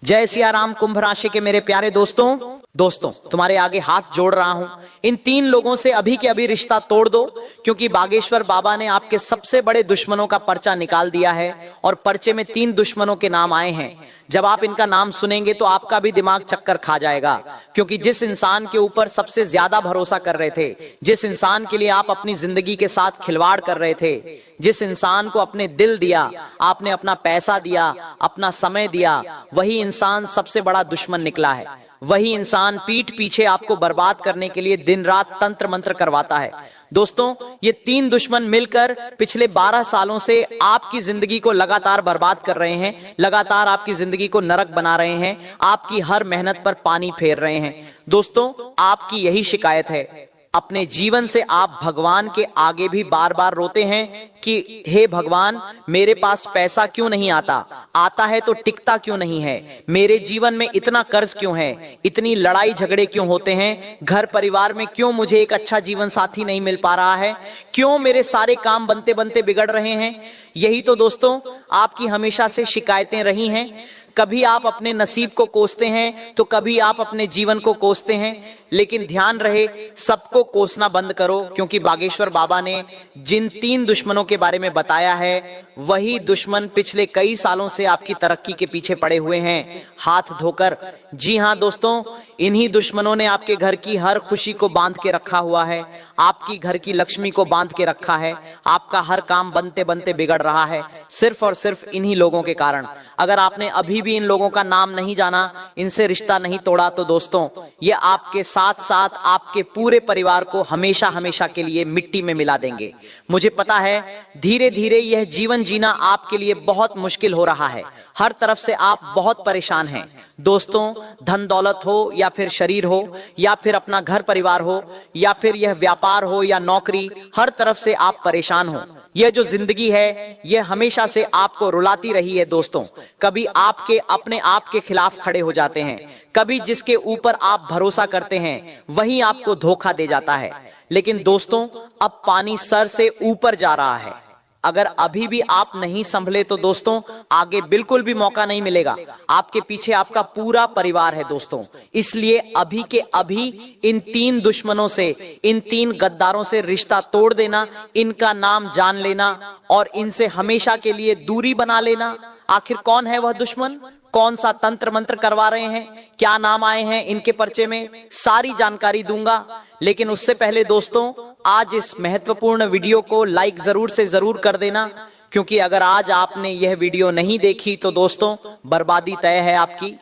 जय सिया राम। कुंभ राशि के मेरे प्यारे दोस्तों तुम्हारे आगे हाथ जोड़ रहा हूं। इन तीन लोगों से अभी के अभी रिश्ता तोड़ दो, क्योंकि बागेश्वर बाबा ने आपके सबसे बड़े दुश्मनों का पर्चा निकाल दिया है और पर्चे में 3 दुश्मनों के नाम आए हैं। जब आप इनका नाम सुनेंगे तो आपका भी दिमाग चक्कर खा जाएगा, क्योंकि जिस इंसान के ऊपर सबसे ज्यादा भरोसा कर रहे थे, जिस इंसान के लिए आप अपनी जिंदगी के साथ खिलवाड़ कर रहे थे, जिस इंसान को अपने दिल दिया, आपने अपना पैसा दिया, अपना समय दिया, वही इंसान सबसे बड़ा दुश्मन निकला है। वही इंसान पीठ पीछे आपको बर्बाद करने के लिए दिन रात तंत्र मंत्र करवाता है। दोस्तों, ये 3 दुश्मन मिलकर पिछले 12 सालों से आपकी जिंदगी को लगातार बर्बाद कर रहे हैं, लगातार आपकी जिंदगी को नरक बना रहे हैं, आपकी हर मेहनत पर पानी फेर रहे हैं। दोस्तों, आपकी यही शिकायत है। अपने जीवन से आप भगवान के आगे भी बार बार रोते हैं कि हे भगवान, मेरे पास पैसा क्यों नहीं आता है तो टिकता क्यों नहीं है, मेरे जीवन में इतना कर्ज क्यों है, इतनी लड़ाई झगड़े क्यों होते हैं, घर परिवार में क्यों मुझे एक अच्छा जीवन साथी नहीं मिल पा रहा है, क्यों मेरे सारे काम बनते बनते बिगड़ रहे हैं। यही तो दोस्तों आपकी हमेशा से शिकायतें रही हैं। कभी आप अपने नसीब को कोसते हैं तो कभी आप अपने जीवन को कोसते हैं, लेकिन ध्यान रहे, सबको कोसना बंद करो, क्योंकि बागेश्वर बाबा ने जिन 3 दुश्मनों के बारे में बताया है, वही दुश्मन पिछले कई सालों से आपकी तरक्की के पीछे पड़े हुए हैं हाथ धोकर। जी हां दोस्तों, इन्हीं दुश्मनों ने आपके घर की हर खुशी को बांध के रखा हुआ है, आपकी घर की लक्ष्मी को बांध के रखा है, आपका हर काम बनते बनते बिगड़ रहा है, सिर्फ और सिर्फ इन्हीं लोगों के कारण। अगर आपने अभी भी इन लोगों का नाम नहीं जाना, इनसे रिश्ता नहीं तोड़ा, तो दोस्तों ये आपके साथ साथ आपके पूरे परिवार को हमेशा हमेशा के लिए मिट्टी में मिला देंगे। मुझे पता है धीरे धीरे यह जीवन जीना आपके लिए बहुत मुश्किल हो रहा है, हर तरफ से आप बहुत परेशान हैं। दोस्तों, धन दौलत हो या फिर शरीर हो या फिर अपना घर परिवार हो या फिर यह व्यापार हो या नौकरी, हर तरफ से आप परेशान हो। यह जो जिंदगी है यह हमेशा से आपको रुलाती रही है। दोस्तों, कभी आपके अपने आप के खिलाफ खड़े हो जाते हैं, कभी जिसके ऊपर आप भरोसा करते हैं वही आपको धोखा दे जाता है। लेकिन दोस्तों, अब पानी सर से ऊपर जा रहा है। अगर अभी भी आप नहीं संभले तो दोस्तों आगे बिल्कुल भी मौका नहीं मिलेगा। आपके पीछे आपका पूरा परिवार है दोस्तों, इसलिए अभी के अभी इन 3 दुश्मनों से, इन 3 गद्दारों से रिश्ता तोड़ देना, इनका नाम जान लेना और इनसे हमेशा के लिए दूरी बना लेना। आखिर कौन है वह दुश्मन, कौन सा तंत्र मंत्र करवा रहे हैं, क्या नाम आए हैं इनके पर्चे में, सारी जानकारी दूंगा। लेकिन उससे पहले दोस्तों, आज इस महत्वपूर्ण वीडियो को लाइक जरूर से जरूर कर देना, क्योंकि अगर आज आपने यह वीडियो नहीं देखी तो दोस्तों बर्बादी तय है आपकी।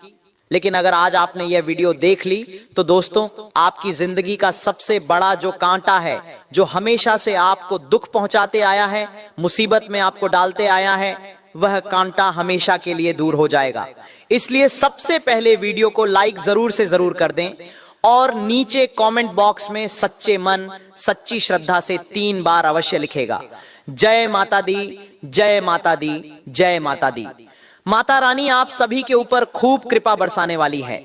लेकिन अगर आज आपने यह वीडियो देख ली तो दोस्तों आपकी जिंदगी का सबसे बड़ा जो कांटा है, जो हमेशा से आपको दुख पहुंचाते आया है, मुसीबत में आपको डालते आया है, वह कांटा हमेशा के लिए दूर हो जाएगा। इसलिए सबसे पहले वीडियो को लाइक जरूर से जरूर कर दें और नीचे कमेंट बॉक्स में सच्चे मन सच्ची श्रद्धा से 3 बार अवश्य लिखेगा, जय माता दी, जय माता दी, जय माता दी। माता रानी आप सभी के ऊपर खूब कृपा बरसाने वाली है।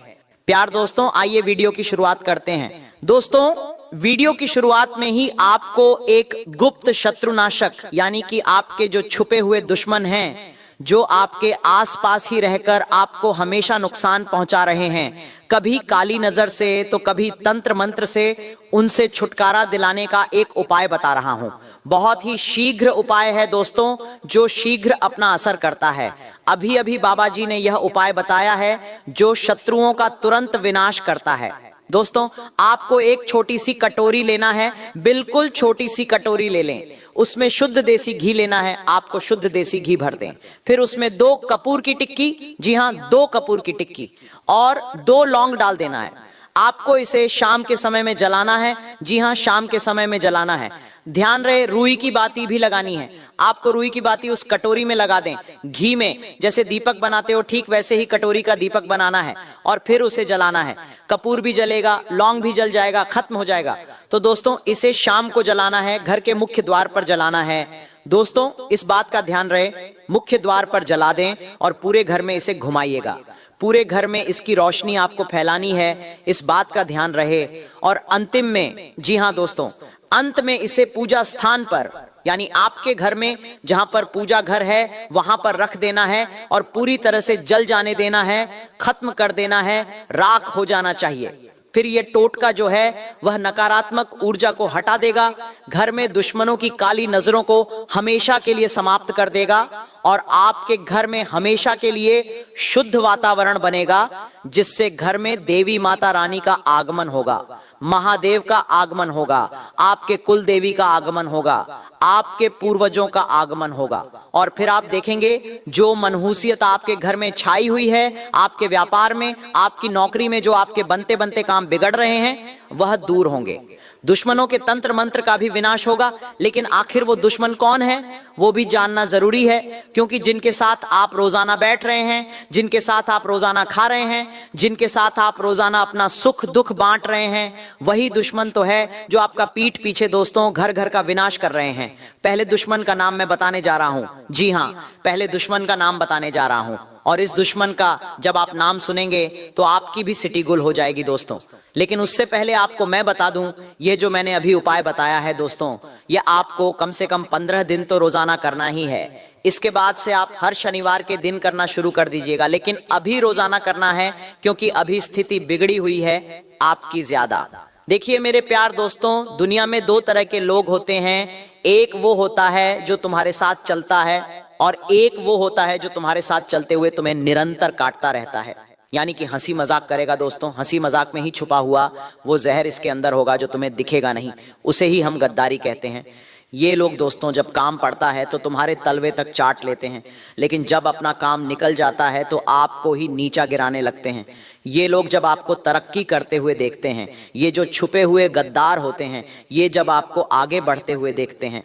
प्यार दोस्तों, आइए वीडियो की शुरुआत करते हैं। दोस्तों, वीडियो की शुरुआत में ही आपको एक गुप्त शत्रुनाशक, यानी कि आपके जो छुपे हुए दुश्मन हैं, जो आपके आसपास ही रहकर आपको हमेशा नुकसान पहुंचा रहे हैं, कभी काली नजर से तो कभी तंत्र मंत्र से, उनसे छुटकारा दिलाने का एक उपाय बता रहा हूं। बहुत ही शीघ्र उपाय है दोस्तों, जो शीघ्र अपना असर करता है। अभी अभी बाबा जी ने यह उपाय बताया है जो शत्रुओं का तुरंत विनाश करता है। दोस्तों, आपको एक छोटी सी कटोरी लेना है, बिल्कुल छोटी सी कटोरी ले लें, उसमें शुद्ध देसी घी लेना है, आपको शुद्ध देसी घी भर दें। फिर उसमें 2 कपूर की टिक्की, जी हाँ 2 कपूर की टिक्की और 2 लौंग डाल देना है। आपको इसे शाम के समय में जलाना है, जी हाँ शाम के समय में जलाना है। ध्यान रहे, रुई की बाती भी लगानी है। आपको रुई की बाती उस कटोरी में लगा दें, घी में, जैसे दीपक बनाते हो ठीक वैसे ही कटोरी का दीपक बनाना है और फिर उसे जलाना है। कपूर भी जलेगा, लौंग भी जल जाएगा, खत्म हो जाएगा। तो दोस्तों इसे शाम को जलाना है, घर के मुख्य द्वार पर जलाना है। दोस्तों इस बात का ध्यान रहे, मुख्य द्वार पर जला दें और पूरे घर में इसे घुमाइएगा। पूरे घर में इसकी रोशनी आपको फैलानी है, इस बात का ध्यान रहे। और अंतिम में, जी हाँ दोस्तों, अंत में इसे पूजा स्थान पर, यानी आपके घर में जहां पर पूजा घर है वहां पर रख देना है और पूरी तरह से जल जाने देना है, खत्म कर देना है, राख हो जाना चाहिए। फिर ये टोटका जो है वह नकारात्मक ऊर्जा को हटा देगा, घर में दुश्मनों की काली नजरों को हमेशा के लिए समाप्त कर देगा और आपके घर में हमेशा के लिए शुद्ध वातावरण बनेगा, जिससे घर में देवी माता रानी का आगमन होगा, महादेव का आगमन होगा, आपके कुल देवी का आगमन होगा, आपके पूर्वजों का आगमन होगा। और फिर आप देखेंगे जो मनहूसियत आपके घर में छाई हुई है, आपके व्यापार में, आपकी नौकरी में जो आपके बनते बनते काम बिगड़ रहे हैं, वह दूर होंगे। दुश्मनों के तंत्र मंत्र का भी विनाश होगा। लेकिन आखिर वो दुश्मन कौन है वो भी जानना जरूरी है, क्योंकि जिनके साथ आप रोजाना बैठ रहे हैं, जिनके साथ आप रोजाना खा रहे हैं, जिनके साथ आप रोजाना अपना सुख दुख बांट रहे हैं, वही दुश्मन तो है जो आपका पीठ पीछे दोस्तों घर घर का विनाश कर रहे हैं। पहले दुश्मन का नाम मैं बताने जा रहा हूं। जी हां, पहले दुश्मन का नाम बताने जा रहा हूं और इस दुश्मन का जब आप नाम सुनेंगे तो आपकी भी सिटी गुल हो जाएगी दोस्तों। लेकिन उससे पहले आपको मैं बता दूं, ये जो मैंने अभी उपाय बताया है दोस्तों, ये आपको कम से कम 15 दिन तो रोजाना करना ही है। इसके बाद से आप हर शनिवार के दिन करना शुरू कर दीजिएगा, लेकिन अभी रोजाना करना है क्योंकि अभी स्थिति बिगड़ी हुई है आपकी ज्यादा। देखिए मेरे प्यार दोस्तों, दुनिया में दो तरह के लोग होते हैं। एक वो होता है जो तुम्हारे साथ चलता है और एक वो होता है जो तुम्हारे साथ चलते हुए तुम्हें निरंतर काटता रहता है, यानी कि हंसी मजाक करेगा दोस्तों। हंसी मजाक में ही छुपा हुआ वो जहर इसके अंदर होगा जो तुम्हें दिखेगा नहीं, उसे ही हम गद्दारी कहते हैं। ये लोग दोस्तों जब काम पड़ता है तो तुम्हारे तलवे तक चाट लेते हैं, लेकिन जब अपना काम निकल जाता है तो आपको ही नीचा गिराने लगते हैं। ये लोग जब आपको तरक्की करते हुए देखते हैं, ये जो छुपे हुए गद्दार होते हैं, ये जब आपको आगे बढ़ते हुए देखते हैं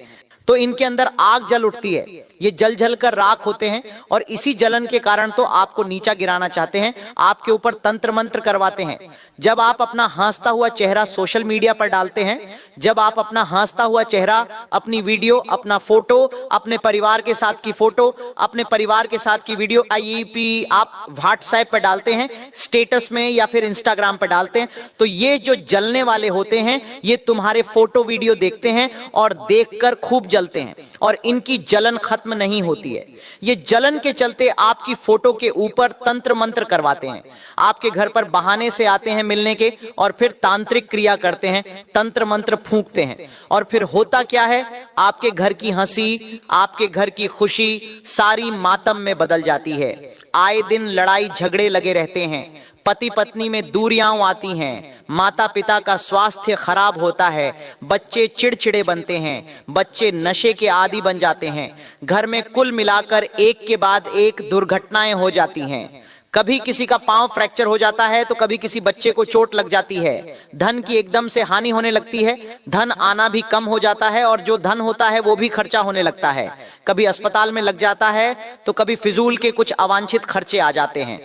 तो इनके अंदर आग जल उठती है। ये जल जल कर राख होते हैं और इसी जलन के कारण तो आपको नीचा गिराना चाहते हैं, आपके ऊपर तंत्र मंत्र करवाते हैं। जब आप अपना हंसता हुआ चेहरा सोशल मीडिया पर डालते हैं, जब आप अपना हंसता हुआ चेहरा, अपनी वीडियो, अपना फोटो, अपने परिवार के साथ की फोटो, अपने परिवार के साथ की वीडियो आईपी आप व्हाट्सएप पर डालते हैं, स्टेटस में या फिर इंस्टाग्राम पर डालते हैं, तो ये जो जलने वाले होते हैं ये तुम्हारे फोटो वीडियो देखते हैं और देखकर खूब जलते हैं और इनकी जलन खत्म नहीं होती है। ये जलन के चलते आपकी फोटो के ऊपर तंत्र मंत्र करवाते हैं, आपके घर पर बहाने से आते हैं मिलने के और फिर तांत्रिक क्रिया करते हैं, तंत्र मंत्र फूंकते हैं। और फिर होता क्या है, आपके घर की हंसी, आपके घर की खुशी सारी मातम में बदल जाती है। आए दिन लड़ाई झगड़े लगे रहते हैं, पति पत्नी में दूरियां आती हैं, माता पिता का स्वास्थ्य खराब होता है, बच्चे चिड़चिड़े बनते हैं, बच्चे नशे के आदी बन जाते हैं, घर में कुल मिलाकर एक के बाद एक दुर्घटनाएं हो जाती हैं। कभी किसी का पांव फ्रैक्चर हो जाता है तो कभी किसी बच्चे को चोट लग जाती है, धन की एकदम से हानि होने लगती है, धन आना भी कम हो जाता है और जो धन होता है वो भी खर्चा होने लगता है। कभी अस्पताल में लग जाता है तो कभी फिजूल के कुछ अवांछित खर्चे आ जाते हैं।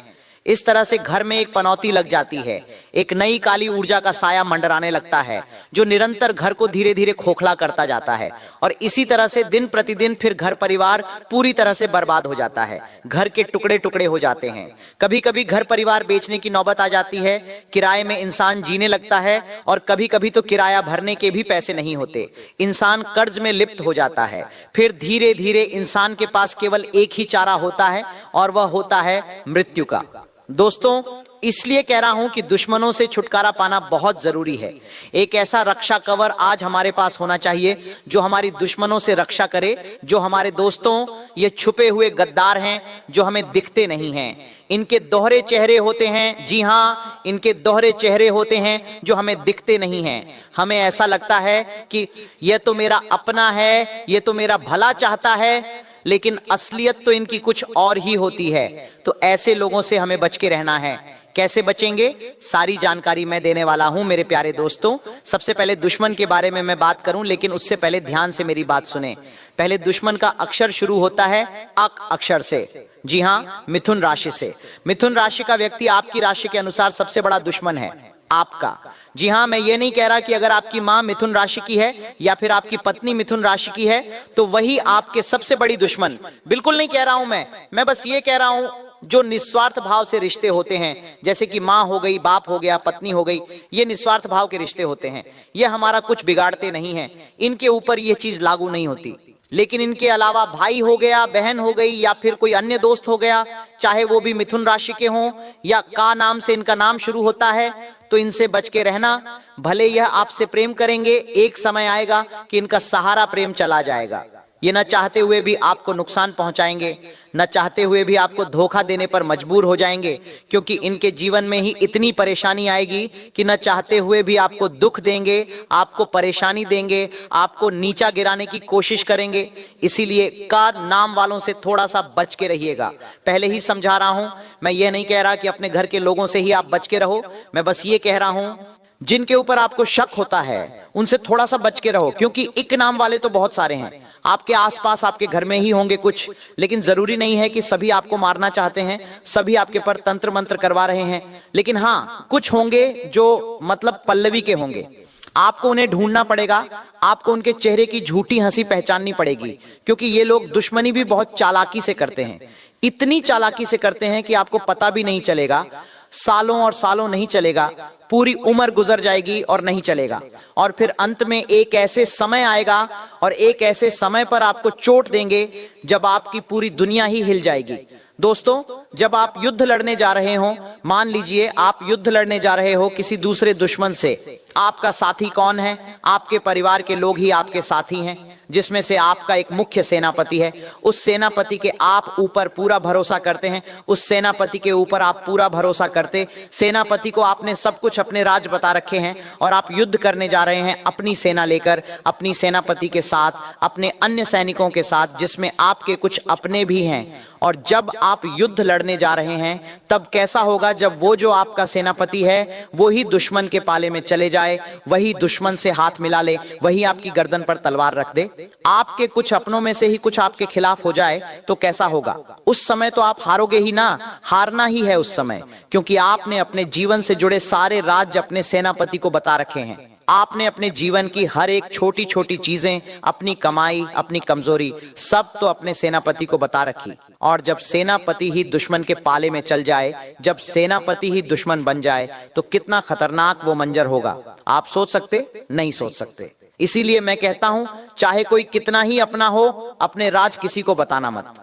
इस तरह से घर में एक पनौती लग जाती है, एक नई काली ऊर्जा का साया मंडराने लगता है जो निरंतर घर को धीरे धीरे खोखला करता जाता है और इसी तरह से दिन प्रतिदिन फिर घर परिवार पूरी तरह से बर्बाद हो जाता है, घर के टुकड़े टुकड़े हो जाते हैं। कभी कभी घर परिवार बेचने की नौबत आ जाती है, किराए में इंसान जीने लगता है और कभी कभी तो किराया भरने के भी पैसे नहीं होते, इंसान कर्ज में लिप्त हो जाता है। फिर धीरे धीरे इंसान के पास केवल एक ही चारा होता है और वह होता है मृत्यु का। दोस्तों इसलिए कह रहा हूं कि दुश्मनों से छुटकारा पाना बहुत जरूरी है। एक ऐसा रक्षा कवर आज हमारे पास होना चाहिए जो हमारी दुश्मनों से रक्षा करे। जो हमारे दोस्तों ये छुपे हुए गद्दार हैं जो हमें दिखते नहीं हैं, इनके दोहरे चेहरे होते हैं। जी हां, इनके दोहरे चेहरे होते हैं जो हमें दिखते नहीं हैं। हमें ऐसा लगता है कि यह तो मेरा अपना है, ये तो मेरा भला चाहता है, लेकिन असलियत तो इनकी कुछ और ही होती है। तो ऐसे लोगों से हमें बच के रहना है। कैसे बचेंगे, सारी जानकारी मैं देने वाला हूं मेरे प्यारे दोस्तों। सबसे पहले दुश्मन के बारे में मैं बात करूं, लेकिन उससे पहले ध्यान से मेरी बात सुने। पहले दुश्मन का अक्षर शुरू होता है अक अक्षर से। जी हां, मिथुन राशि से। मिथुन राशि का व्यक्ति आपकी राशि के अनुसार सबसे बड़ा दुश्मन है आपका। जी हां, मैं ये नहीं कह रहा कि अगर आपकी मां मिथुन राशि की है या फिर आपकी पत्नी मिथुन राशि की है तो वही आपके सबसे बड़ी दुश्मन, बिल्कुल नहीं कह रहा हूं मैं बस ये कह रहा हूं जो निस्वार्थ भाव से रिश्ते होते हैं, जैसे कि माँ हो गई, बाप हो गया, पत्नी हो गई, ये निस्वार्थ भाव के रिश्ते होते हैं, ये हमारा कुछ बिगाड़ते नहीं हैं, इनके ऊपर ये चीज लागू नहीं होती। लेकिन इनके अलावा भाई हो गया, बहन हो गई, या फिर कोई अन्य दोस्त हो गया, चाहे वो भी मिथुन राशि के हों या का नाम से इनका नाम शुरू होता है, तो इनसे बच के रहना। भले यह आपसे प्रेम करेंगे, एक समय आएगा कि इनका सहारा प्रेम चला जाएगा। ये न चाहते हुए भी आपको नुकसान पहुंचाएंगे, न चाहते हुए भी आपको धोखा देने पर मजबूर हो जाएंगे, क्योंकि इनके जीवन में ही इतनी परेशानी आएगी कि न चाहते हुए भी आपको दुख देंगे, आपको परेशानी देंगे, आपको नीचा गिराने की कोशिश करेंगे। इसीलिए का नाम वालों से थोड़ा सा बच के रहिएगा। पहले ही समझा रहा हूं, मैं ये नहीं कह रहा कि अपने घर के लोगों से ही आप बच के रहो, मैं बस ये कह रहा हूं जिनके ऊपर आपको शक होता है उनसे थोड़ा सा बच के रहो, क्योंकि इक नाम वाले तो बहुत सारे हैं आपके आसपास, आपके घर में ही होंगे कुछ, लेकिन जरूरी नहीं है कि सभी आपको मारना चाहते हैं, सभी आपके पर तंत्र मंत्र करवा रहे हैं। लेकिन हाँ, कुछ होंगे जो मतलब पल्लवी के होंगे, आपको उन्हें ढूंढना पड़ेगा, आपको उनके चेहरे की झूठी हंसी पहचाननी पड़ेगी, क्योंकि ये लोग दुश्मनी भी बहुत चालाकी से करते हैं, इतनी चालाकी से करते हैं कि आपको पता भी नहीं चलेगा, सालों और सालों नहीं चलेगा, पूरी उम्र गुजर जाएगी और नहीं चलेगा। और फिर अंत में एक ऐसे समय आएगा और एक ऐसे समय पर आपको चोट देंगे जब आपकी पूरी दुनिया ही हिल जाएगी। दोस्तों, जब आप युद्ध लड़ने जा रहे हो, मान लीजिए आप युद्ध लड़ने जा रहे हो किसी दूसरे दुश्मन से, आपका साथी कौन है? आपके परिवार के लोग ही आपके साथी हैं, जिसमें से आपका एक मुख्य सेनापति है। उस सेनापति के आप ऊपर पूरा भरोसा करते हैं, उस सेनापति के ऊपर आप पूरा भरोसा करते, सेनापति को आपने सब कुछ अपने राज बता रखे हैं और आप युद्ध करने जा रहे हैं अपनी सेना लेकर, अपनी सेनापति के साथ, अपने अन्य सैनिकों के साथ, जिसमें आपके कुछ अपने भी हैं। और जब आप युद्ध लड़ने जा रहे हैं तब कैसा होगा जब वो जो आपका सेनापति है वो ही दुश्मन के पाले में चले जाए, वही दुश्मन से हाथ मिला ले, वही आपकी गर्दन पर तलवार रख दे, आपके कुछ अपनों में से ही कुछ आपके खिलाफ हो जाए, तो कैसा होगा? उस समय तो आप हारोगे ही ना, हारना ही है उस समय, क्योंकि आपने अपने जीवन से जुड़े सारे राज अपने सेनापति को बता रखे हैं। आपने अपने जीवन की हर एक छोटी छोटी चीजें, अपनी कमाई, अपनी कमजोरी, सब तो अपने सेनापति को बता रखी। और जब सेनापति ही दुश्मन के पाले में चल जाए, जब सेनापति ही दुश्मन बन जाए, तो कितना खतरनाक वो मंजर होगा, आप सोच सकते? नहीं सोच सकते। इसीलिए मैं कहता हूं, चाहे कोई कितना ही अपना हो, अपने राज किसी को बताना मत,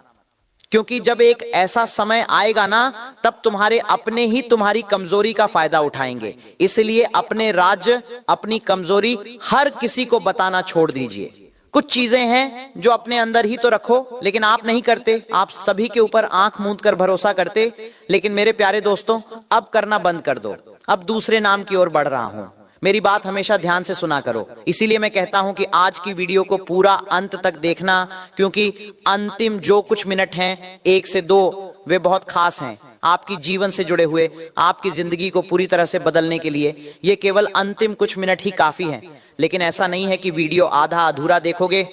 क्योंकि जब एक ऐसा समय आएगा ना, तब तुम्हारे अपने ही तुम्हारी कमजोरी का फायदा उठाएंगे। इसलिए अपने राज, अपनी कमजोरी हर किसी को बताना छोड़ दीजिए। कुछ चीजें हैं जो अपने अंदर ही तो रखो, लेकिन आप नहीं करते, आप सभी के ऊपर आंख मूंद कर भरोसा करते। लेकिन मेरे प्यारे दोस्तों, अब करना बंद कर दो, अब दूसरे नाम की ओर बढ़ रहा हूं। मेरी बात हमेशा ध्यान से सुना करो। इसीलिए मैं कहता हूं कि आज की वीडियो को पूरा अंत तक देखना, क्योंकि अंतिम जो कुछ मिनट हैं, 1 से 2, वे बहुत खास हैं आपकी जीवन से जुड़े हुए, आपकी जिंदगी को पूरी तरह से बदलने के लिए। ये केवल अंतिम कुछ मिनट ही काफी हैं। लेकिन ऐसा नहीं है कि वीडियो आधा अधूरा देखोगे,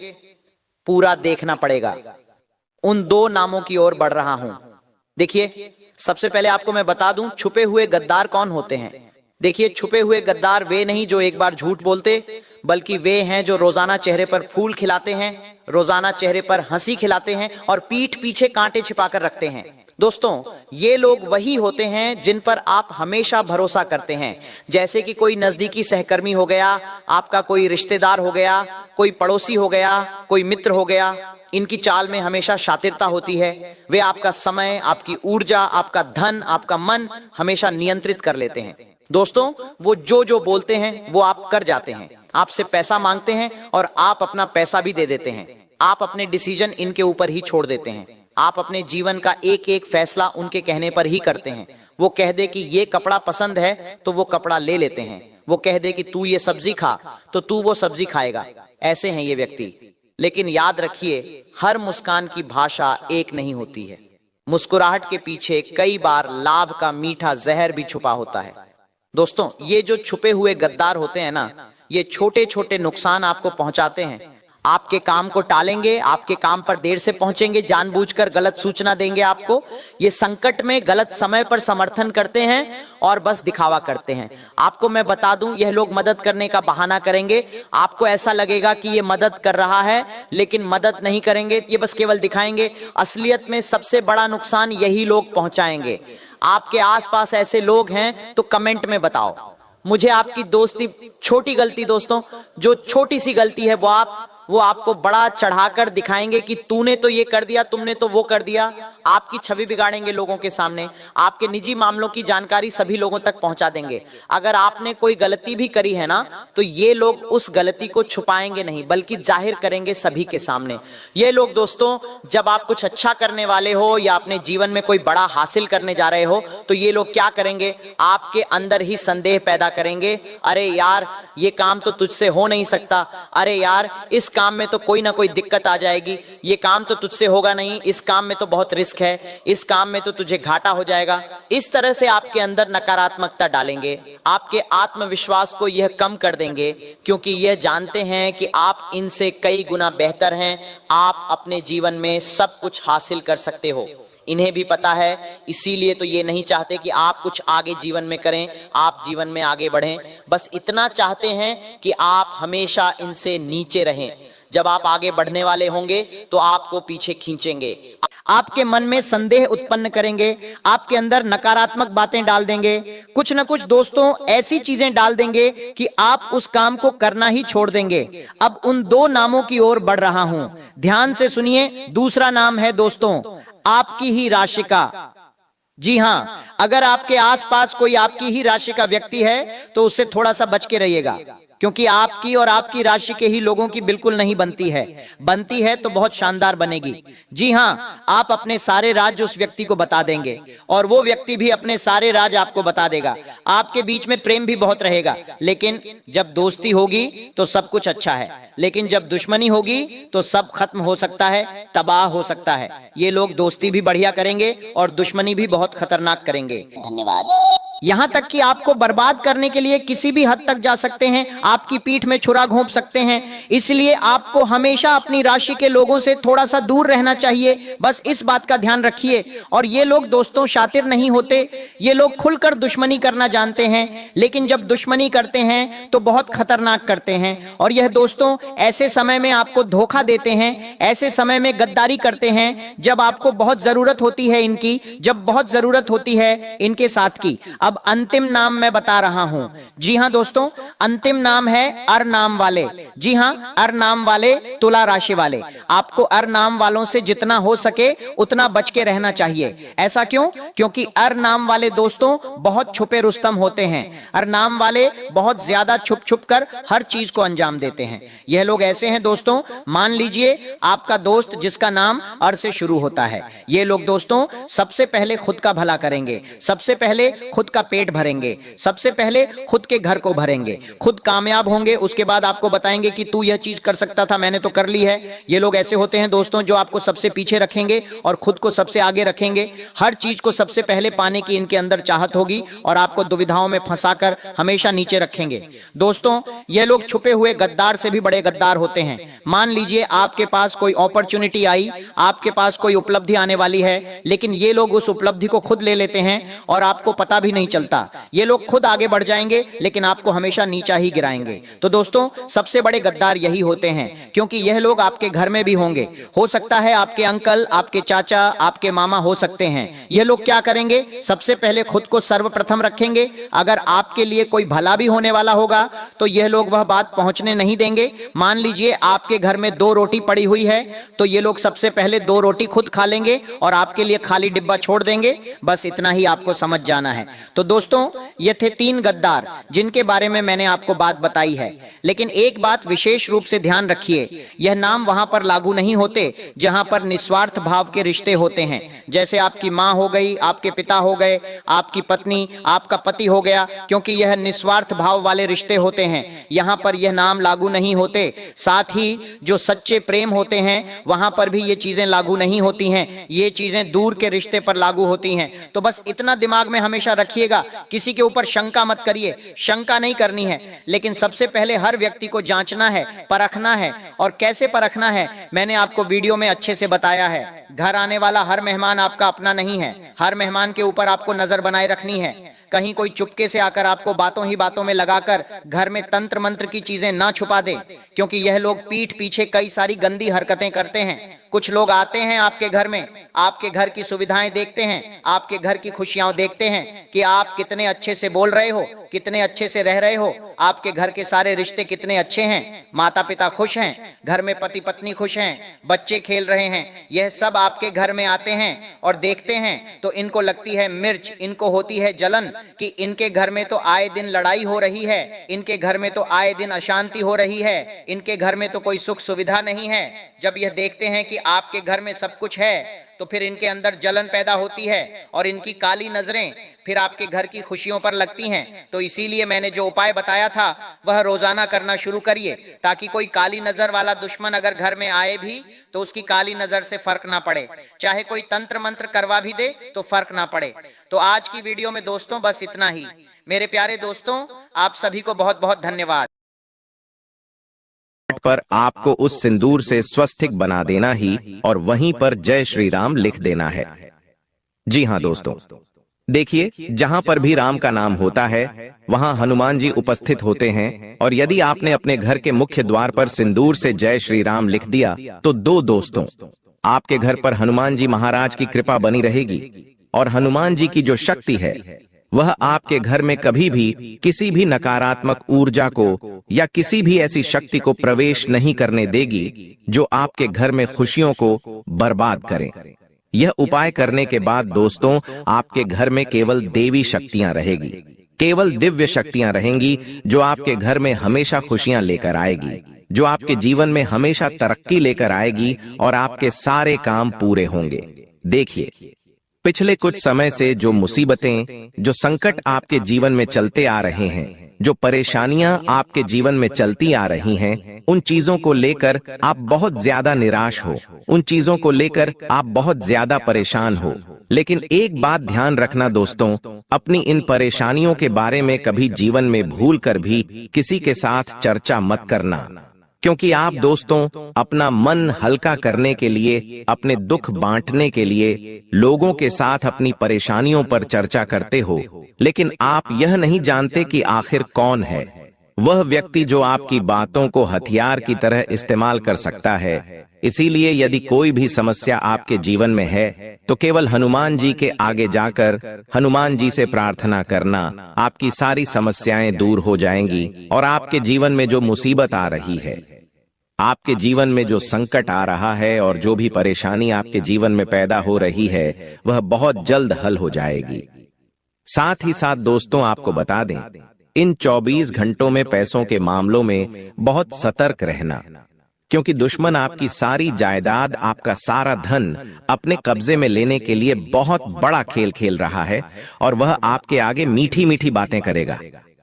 पूरा देखना पड़ेगा। उन 2 नामों की ओर बढ़ रहा हूं। देखिए, सबसे पहले आपको मैं बता दूं, छुपे हुए गद्दार कौन होते हैं। देखिए, छुपे हुए गद्दार वे नहीं जो एक बार झूठ बोलते, बल्कि वे हैं जो रोजाना चेहरे पर फूल खिलाते हैं, रोजाना चेहरे पर हंसी खिलाते हैं और पीठ पीछे कांटे छिपाकर रखते हैं। दोस्तों, ये लोग वही होते हैं जिन पर आप हमेशा भरोसा करते हैं। जैसे कि कोई नजदीकी सहकर्मी हो गया, आपका कोई रिश्तेदार हो गया, कोई पड़ोसी हो गया, कोई मित्र हो गया। इनकी चाल में हमेशा शातिरता होती है। वे आपका समय, आपकी ऊर्जा, आपका धन, आपका मन हमेशा नियंत्रित कर लेते हैं। दोस्तों, वो जो बोलते हैं वो आप कर जाते हैं। आपसे पैसा मांगते हैं और आप अपना पैसा भी दे देते हैं। आप अपने डिसीजन इनके ऊपर ही छोड़ देते हैं। आप अपने जीवन का एक एक फैसला उनके कहने पर ही करते हैं। वो कह दे कि ये कपड़ा पसंद है तो वो कपड़ा ले लेते हैं। वो कह दे कि तू ये सब्जी खा तो तू वो सब्जी खाएगा। ऐसे हैं ये व्यक्ति। लेकिन याद रखिए, हर मुस्कान की भाषा एक नहीं होती है। मुस्कुराहट के पीछे कई बार लाभ का मीठा जहर भी छुपा होता है। दोस्तों, ये जो छुपे हुए गद्दार होते हैं ना, ये छोटे छोटे नुकसान आपको पहुंचाते हैं। आपके काम को टालेंगे, आपके काम पर देर से पहुंचेंगे, जानबूझकर गलत सूचना देंगे आपको। ये संकट में गलत समय पर समर्थन करते हैं और बस दिखावा करते हैं। आपको मैं बता दूं, यह लोग मदद करने का बहाना करेंगे। आपको ऐसा लगेगा कि ये मदद कर रहा है, लेकिन मदद नहीं करेंगे, ये बस केवल दिखाएंगे। असलियत में सबसे बड़ा नुकसान यही लोग पहुंचाएंगे। आपके आसपास ऐसे लोग हैं तो कमेंट में बताओ मुझे आपकी दोस्ती छोटी गलती, दोस्तों जो छोटी सी गलती है वो आपको बड़ा चढ़ाकर दिखाएंगे कि तूने तो ये कर दिया, तुमने तो वो कर दिया। आपकी छवि बिगाड़ेंगे लोगों के सामने, आपके निजी मामलों की जानकारी सभी लोगों तक पहुंचा देंगे। अगर आपने कोई गलती भी करी है ना, तो ये लोग उस गलती को छुपाएंगे नहीं, बल्कि जाहिर करेंगे सभी के सामने। ये लोग दोस्तों, जब आप कुछ अच्छा करने वाले हो या अपने जीवन में कोई बड़ा हासिल करने जा रहे हो, तो ये लोग क्या करेंगे, आपके अंदर ही संदेह पैदा करेंगे। अरे यार, ये काम तो तुझसे हो नहीं सकता, अरे यार इस काम में तो कोई ना कोई दिक्कत आ जाएगी, ये काम तो तुझसे होगा नहीं, इस काम में तो बहुत रिस्क है, इस काम में तो तुझे घाटा हो जाएगा। इस तरह से आपके अंदर नकारात्मकता डालेंगे, आपके आत्मविश्वास को यह कम कर देंगे, क्योंकि यह जानते हैं कि आप इनसे कई गुना बेहतर हैं, आप अपने जीवन में सब कुछ हासिल कर सकते हो। इन्हें भी पता है, इसीलिए तो ये नहीं चाहते कि आप कुछ आगे जीवन में करें, आप जीवन में आगे बढ़ें। बस इतना चाहते हैं कि आप हमेशा इनसे नीचे रहें। जब आप आगे बढ़ने वाले होंगे तो आपको पीछे खींचेंगे, आपके मन में संदेह उत्पन्न करेंगे, आपके अंदर नकारात्मक बातें डाल देंगे, कुछ न कुछ दोस्तों ऐसी चीजें डाल देंगे कि आप उस काम को करना ही छोड़ देंगे। अब उन दो नामों की ओर बढ़ रहा हूं, ध्यान से सुनिए। दूसरा नाम है दोस्तों आपकी ही राशि का। जी हां, अगर आपके आसपास कोई आपकी ही राशि का व्यक्ति है तो उससे थोड़ा सा बच के रहिएगा, क्योंकि आपकी और आपकी राशि के ही लोगों की बिल्कुल नहीं बनती है तो बहुत शानदार बनेगी। जी हां, आप अपने सारे राज उस व्यक्ति को बता देंगे और वो व्यक्ति भी अपने सारे राज आपको बता देगा। आपके बीच में प्रेम भी बहुत रहेगा, लेकिन जब दोस्ती होगी तो सब कुछ अच्छा है, लेकिन जब दुश्मनी होगी तो सब खत्म हो सकता है, तबाह हो सकता है। ये लोग दोस्ती भी बढ़िया करेंगे और दुश्मनी भी बहुत खतरनाक करेंगे। धन्यवाद। यहां तक कि आपको बर्बाद करने के लिए किसी भी हद तक जा सकते हैं, आपकी पीठ में छुरा घोंप सकते हैं। इसलिए आपको हमेशा अपनी राशि के लोगों से थोड़ा सा दूर रहना चाहिए, बस इस बात का ध्यान रखिए। और ये लोग दोस्तों शातिर नहीं होते, ये लोग खुलकर दुश्मनी करना जानते हैं, लेकिन जब दुश्मनी करते हैं तो बहुत खतरनाक करते हैं। और यह दोस्तों ऐसे समय में आपको धोखा देते हैं, ऐसे समय में गद्दारी करते हैं जब आपको बहुत जरूरत होती है इनकी, जब बहुत जरूरत होती है इनके साथ की। अब अंतिम नाम मैं बता रहा हूं। जी हां दोस्तों, अंतिम नाम है अर नाम वाले। जी हां, अर नाम वाले, तुला राशि वाले। आपको अर नाम वालों से जितना हो सके उतना बच के रहना चाहिए। ऐसा क्यों? क्योंकि अर नाम वाले दोस्तों बहुत छुपे रुस्तम होते हैं। अर नाम वाले बहुत ज्यादा छुप छुप कर हर चीज को अंजाम देते हैं। यह लोग ऐसे हैं दोस्तों, मान लीजिए आपका दोस्त जिसका नाम अर से शुरू होता है। ये लोग दोस्तों सबसे पहले खुद का भला करेंगे, सबसे पहले खुद का पेट भरेंगे, सबसे पहले खुद के घर को भरेंगे, खुद कामयाब होंगे, उसके बाद आपको बताएंगे कि तू यह चीज कर सकता था, मैंने तो कर ली है। ये लोग ऐसे होते हैं दोस्तों जो आपको सबसे पीछे रखेंगे और खुद को सबसे आगे रखेंगे। हर चीज को सबसे पहले पाने की इनके अंदर चाहत होगी और आपको दुविधाओं में फंसाकर हमेशा नीचे रखेंगे। दोस्तों ये लोग छुपे हुए गद्दार से भी बड़े गद्दार होते हैं। मान लीजिए आपके पास कोई अपॉर्चुनिटी आई, आपके पास कोई उपलब्धि आने वाली है, लेकिन ये लोग उस उपलब्धि को खुद ले लेते हैं और आपको पता भी नहीं चलता। ये लोग खुद आगे बढ़ जाएंगे लेकिन आपको हमेशा नीचा ही गिराएंगे। तो दोस्तों सबसे बड़े गद्दार यही होते हैं, क्योंकि यह लोग आपके घर में भी होंगे। हो सकता है आपके अंकल, आपके चाचा, आपके मामा हो सकते हैं। ये लोग क्या करेंगे, सबसे पहले खुद को सर्वप्रथम रखेंगे। अगर आपके लिए कोई भला भी होने वाला होगा तो यह लोग वह बात पहुंचने नहीं देंगे। मान लीजिए आपके घर में 2 रोटी पड़ी हुई है, तो ये लोग सबसे पहले 2 रोटी खुद खा लेंगे और आपके लिए खाली डिब्बा छोड़ देंगे। बस इतना ही आपको समझ जाना है। तो दोस्तों ये थे 3 गद्दार जिनके बारे में मैंने आपको बात बताई है। लेकिन एक बात विशेष रूप से ध्यान रखिए, यह नाम वहां पर लागू नहीं होते जहां पर निस्वार्थ भाव के रिश्ते होते हैं। जैसे आपकी मां हो गई, आपके पिता हो गए, आपकी पत्नी, आपका पति हो गया, क्योंकि यह निस्वार्थ भाव वाले रिश्ते होते हैं। यहां पर यह नाम लागू नहीं होते। साथ ही जो सच्चे प्रेम होते हैं वहां पर भी ये चीजें लागू नहीं होती हैं। ये चीजें दूर के रिश्ते पर लागू होती हैं। तो बस इतना दिमाग में हमेशा रखिए रखिएगा, किसी के ऊपर शंका मत करिए, शंका नहीं करनी है। लेकिन सबसे पहले हर व्यक्ति को जांचना है, परखना है। और कैसे परखना है मैंने आपको वीडियो में अच्छे से बताया है। घर आने वाला हर मेहमान आपका अपना नहीं है, हर मेहमान के ऊपर आपको नजर बनाए रखनी है। कहीं कोई चुपके से आकर आपको बातों ही बातों में लगाकर घर में तंत्र मंत्र की चीजें ना छुपा दे, क्योंकि यह लोग पीठ पीछे कई सारी गंदी हरकतें करते हैं। कुछ लोग आते हैं आपके घर में, आपके घर की सुविधाएं देखते हैं, आपके घर की खुशियां देखते हैं कि आप कितने अच्छे से बोल रहे हो, कितने अच्छे से रह रहे हो, आपके घर के सारे रिश्ते कितने अच्छे हैं, माता पिता खुश हैं, घर में पति पत्नी खुश हैं, बच्चे खेल रहे हैं। यह सब आपके घर में आते हैं और देखते हैं तो इनको लगती है मिर्च, इनको होती है जलन कि इनके घर में तो आए दिन लड़ाई हो रही है, इनके घर में तो आए दिन अशांति हो रही है, इनके घर में तो कोई सुख सुविधा नहीं है। जब यह देखते हैं कि आपके घर में सब कुछ है तो फिर इनके अंदर जलन पैदा होती है और इनकी काली नजरें फिर आपके घर की खुशियों पर लगती हैं। तो इसीलिए मैंने जो उपाय बताया था वह रोजाना करना शुरू करिए, ताकि कोई काली नजर वाला दुश्मन अगर घर में आए भी तो उसकी काली नजर से फर्क ना पड़े, चाहे कोई तंत्र मंत्र करवा भी दे तो फर्क ना पड़े। तो आज की वीडियो में दोस्तों बस इतना ही। मेरे प्यारे दोस्तों, आप सभी को बहुत बहुत धन्यवाद। पर आपको उस सिंदूर से स्वस्तिक बना देना ही और वहीं पर जय श्री राम लिख देना है। जी हां दोस्तों, देखिए, जहां पर भी राम का नाम होता है वहां हनुमान जी उपस्थित होते हैं। और यदि आपने अपने घर के मुख्य द्वार पर सिंदूर से जय श्री राम लिख दिया तो दोस्तों, आपके घर पर हनुमान जी महाराज की कृपा बनी रहेगी। और हनुमान जी की जो शक्ति है वह आपके घर में कभी भी किसी भी नकारात्मक ऊर्जा को या किसी भी ऐसी शक्ति को प्रवेश नहीं करने देगी जो आपके घर में खुशियों को बर्बाद करे। यह उपाय करने के बाद दोस्तों, आपके घर में केवल देवी शक्तियां रहेगी, केवल दिव्य शक्तियां रहेंगी जो आपके घर में हमेशा खुशियां लेकर आएगी, जो आपके जीवन में हमेशा तरक्की लेकर आएगी और आपके सारे काम पूरे होंगे। देखिए, पिछले कुछ समय से जो मुसीबतें, जो संकट आपके जीवन में चलते आ रहे हैं, जो परेशानियां आपके जीवन में चलती आ रही हैं, उन चीजों को लेकर आप बहुत ज्यादा निराश हो, उन चीजों को लेकर आप बहुत ज्यादा परेशान हो। लेकिन एक बात ध्यान रखना दोस्तों, अपनी इन परेशानियों के बारे में कभी जीवन में भूल कर भी किसी के साथ चर्चा मत करना, क्योंकि आप दोस्तों अपना मन हल्का करने के लिए, अपने दुख बांटने के लिए लोगों के साथ अपनी परेशानियों पर चर्चा करते हो, लेकिन आप यह नहीं जानते कि आखिर कौन है वह व्यक्ति जो आपकी बातों को हथियार की तरह इस्तेमाल कर सकता है। इसीलिए यदि कोई भी समस्या आपके जीवन में है तो केवल हनुमान जी के आगे जाकर हनुमान जी से प्रार्थना करना, आपकी सारी समस्याएं दूर हो जाएंगी और आपके जीवन में जो मुसीबत आ रही है, आपके जीवन में जो संकट आ रहा है और जो भी परेशानी आपके जीवन में पैदा हो रही है वह बहुत जल्द हल हो जाएगी। साथ ही साथ दोस्तों, आपको बता दें, इन 24 घंटों में पैसों के मामलों में बहुत सतर्क रहना, क्योंकि दुश्मन आपकी सारी जायदाद, आपका सारा धन अपने कब्जे में लेने के लिए बहुत बड़ा खेल खेल रहा है और वह आपके आगे मीठी मीठी बातें करेगा,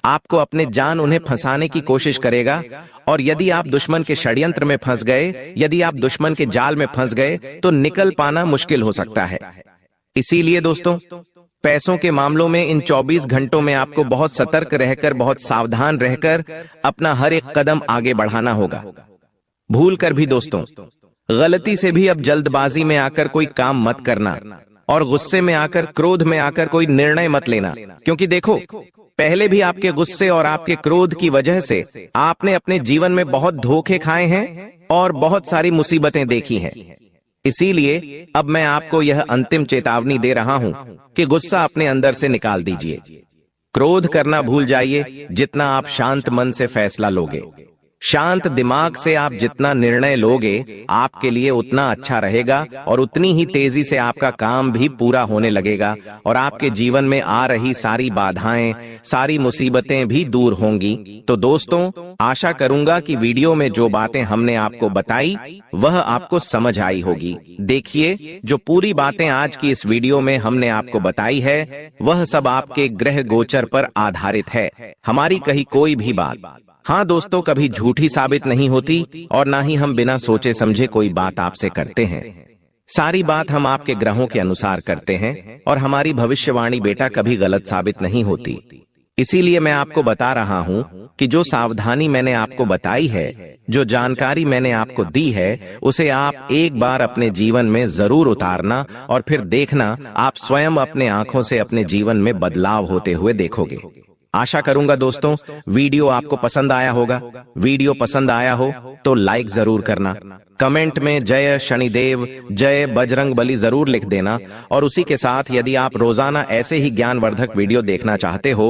आपको अपने जान उन्हें फंसाने की कोशिश करेगा। और यदि आप दुश्मन के षड्यंत्र में फंस गए, यदि आप दुश्मन के जाल में फंस गए तो निकल पाना मुश्किल हो सकता है। इसीलिए दोस्तों, पैसों के मामलों में इन 24 घंटों में आपको बहुत सतर्क रहकर, बहुत सावधान रहकर अपना हर एक कदम आगे बढ़ाना होगा। भूल कर भी दोस्तों, गलती से भी अब जल्दबाजी में आकर कोई काम मत करना और गुस्से में आकर, क्रोध में आकर कोई निर्णय मत लेना, क्योंकि देखो, पहले भी आपके गुस्से और आपके क्रोध की वजह से आपने अपने जीवन में बहुत धोखे खाए हैं और बहुत सारी मुसीबतें देखी हैं। इसीलिए अब मैं आपको यह अंतिम चेतावनी दे रहा हूं कि गुस्सा अपने अंदर से निकाल दीजिए, क्रोध करना भूल जाइए। जितना आप शांत मन से फैसला लोगे, शांत दिमाग से आप जितना निर्णय लोगे, आपके लिए उतना अच्छा रहेगा और उतनी ही तेजी से आपका काम भी पूरा होने लगेगा और आपके जीवन में आ रही सारी बाधाएं, सारी मुसीबतें भी दूर होंगी। तो दोस्तों, आशा करूंगा कि वीडियो में जो बातें हमने आपको बताई वह आपको समझ आई होगी। देखिए, जो पूरी बातें आज की इस वीडियो में हमने आपको बताई है वह सब आपके ग्रह गोचर पर आधारित है, हमारी कही कोई भी बात हाँ दोस्तों कभी झूठी साबित नहीं होती और ना ही हम बिना सोचे समझे कोई बात आपसे करते हैं। सारी बात हम आपके ग्रहों के अनुसार करते हैं और हमारी भविष्यवाणी बेटा कभी गलत साबित नहीं होती। इसीलिए मैं आपको बता रहा हूं कि जो सावधानी मैंने आपको बताई है, जो जानकारी मैंने आपको दी है, उसे आप एक बार अपने जीवन में जरूर उतारना और फिर देखना आप स्वयं अपने आंखों से अपने जीवन में बदलाव होते हुए देखोगे। आशा करूंगा दोस्तों वीडियो आपको पसंद आया होगा। वीडियो पसंद आया हो तो लाइक जरूर करना, कमेंट में जय शनिदेव जय बजरंग बली जरूर लिख देना और उसी के साथ यदि आप रोजाना ऐसे ही ज्ञानवर्धक वीडियो देखना चाहते हो